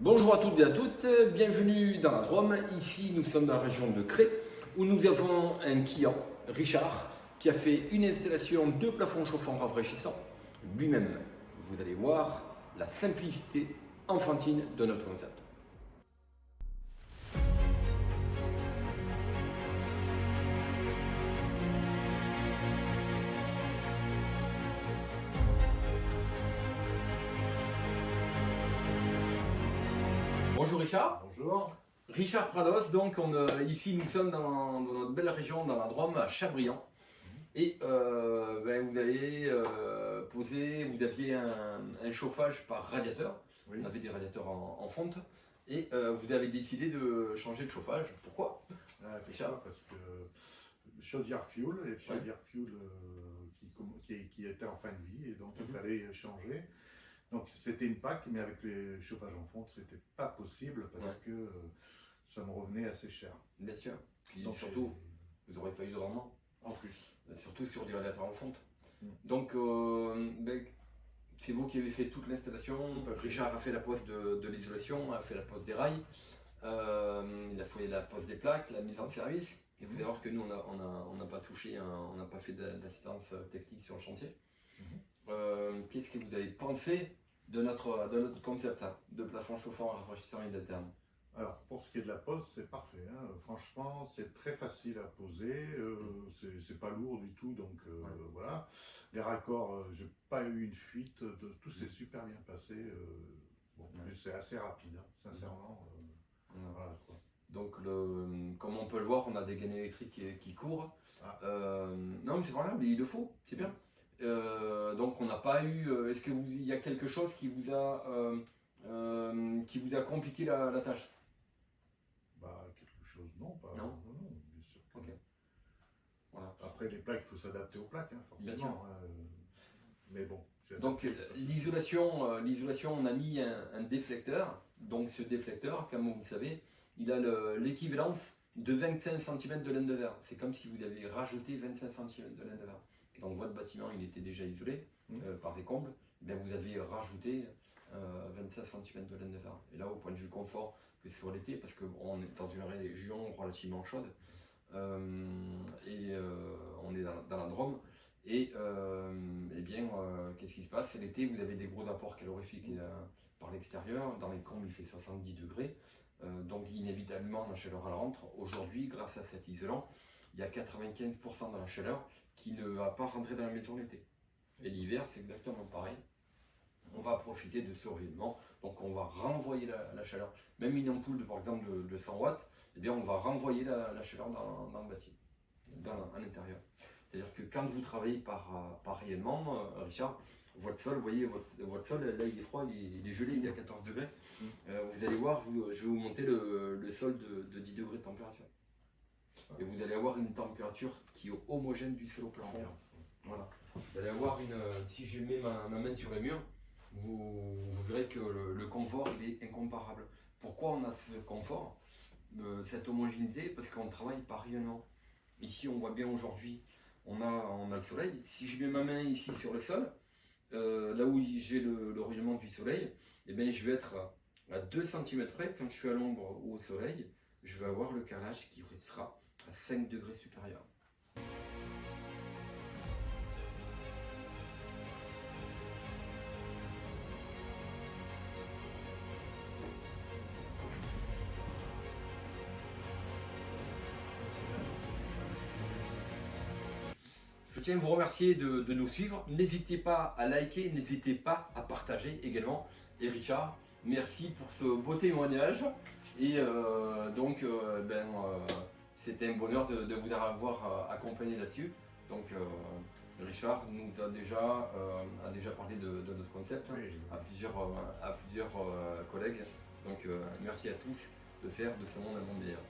Bonjour à toutes et à toutes, bienvenue dans la Drôme. Ici, nous sommes dans la région de Cré, où nous avons un client, Richard, qui a fait une installation de plafond chauffant rafraîchissant. Lui-même, vous allez voir la simplicité enfantine de notre concept. Bonjour Richard. Bonjour. Richard Prados, donc ici nous sommes dans notre belle région, dans la Drôme, à Chabriand. Et vous avez vous aviez un chauffage par radiateur. Oui. On avait des radiateurs en fonte. Et vous avez décidé de changer de chauffage. Pourquoi? Richard, parce que chaudière fuel, et chaudière fuel qui était en fin de vie, et donc il fallait changer. Donc c'était une PAC, mais avec les chauffages en fonte, c'était pas possible parce que ça me revenait assez cher. Bien sûr. Puis Donc, surtout, vous n'aurez pas eu de rendement. En plus. Surtout sur des radiateurs en fonte. Mm. Donc, c'est vous qui avez fait toute l'installation. Tout à fait. Richard a fait la pose de l'isolation, a fait la pose des rails, il a fait la pose des plaques, la mise en service. Et vous allez voir que nous, on n'a pas touché, on n'a pas fait d'assistance technique sur le chantier. Qu'est-ce que vous avez pensé de notre concept de plafond chauffant rafraîchissant idéotherme? Alors, pour ce qui est de la pose, c'est parfait. Hein. Franchement, c'est très facile à poser. C'est pas lourd du tout. Donc, voilà. Les raccords, j'ai pas eu une fuite. Tout s'est super bien passé. C'est assez rapide, hein, sincèrement. Voilà, quoi. Donc, comme on peut le voir, on a des gaines électriques qui courent. Non, mais c'est pas grave, mais il le faut, c'est bien. Donc, on n'a pas eu. Est-ce il y a quelque chose qui vous a compliqué la tâche? Quelque chose, non, pas. Non, bien sûr. Ok. Voilà. Après, les plaques, il faut s'adapter aux plaques, hein, forcément. Bien sûr. Mais bon. Donc, l'isolation, on a mis un déflecteur. Donc, ce déflecteur, comme vous le savez, il a l'équivalence de 25 cm de laine de verre. C'est comme si vous avez rajouté 25 cm de laine de verre. Donc, votre bâtiment, il était déjà isolé par des combles. Eh bien, vous avez rajouté 25 cm de laine de verre. Et là, au point de vue confort, que sur l'été, parce qu'on est dans une région relativement chaude, on est dans la Drôme, et qu'est-ce qui se passe? C'est l'été, vous avez des gros apports calorifiques par l'extérieur, dans les combles il fait 70 degrés, donc inévitablement la chaleur elle rentre. Aujourd'hui, grâce à cet isolant, il y a 95% de la chaleur qui ne va pas rentrer dans la maison l'été. Et l'hiver, c'est exactement pareil. On va profiter de ce rayonnement, donc on va renvoyer la chaleur. Même une ampoule par exemple de 100 watts, eh bien on va renvoyer la chaleur dans le bâtiment, à l'intérieur. C'est-à-dire que quand vous travaillez par rayonnement, Richard, votre sol, vous voyez, votre sol, là il est froid, il est gelé, il est à 14 degrés. Vous allez voir, je vais vous monter le sol de 10 degrés de température. Et vous allez avoir une température qui est homogène du sol au plafond. Voilà. Vous allez avoir si je mets ma main sur les murs, vous verrez que le confort il est incomparable. Pourquoi on a ce confort, cette homogénéité? Parce qu'on travaille par rayonnement. Ici on voit bien aujourd'hui, on a le soleil. Si je mets ma main ici sur le sol, là où j'ai le rayonnement du soleil, eh bien, je vais être à 2 cm près. Quand je suis à l'ombre ou au soleil, je vais avoir le carrelage qui sera à 5 degrés supérieur. Je tiens à vous remercier de nous suivre. N'hésitez pas à liker, n'hésitez pas à partager également. Et Richard, merci pour ce beau témoignage. Et c'était un bonheur de vous avoir accompagné là-dessus. Donc Richard nous a déjà parlé de notre concept à plusieurs collègues. Donc merci à tous de faire de ce monde un monde meilleur.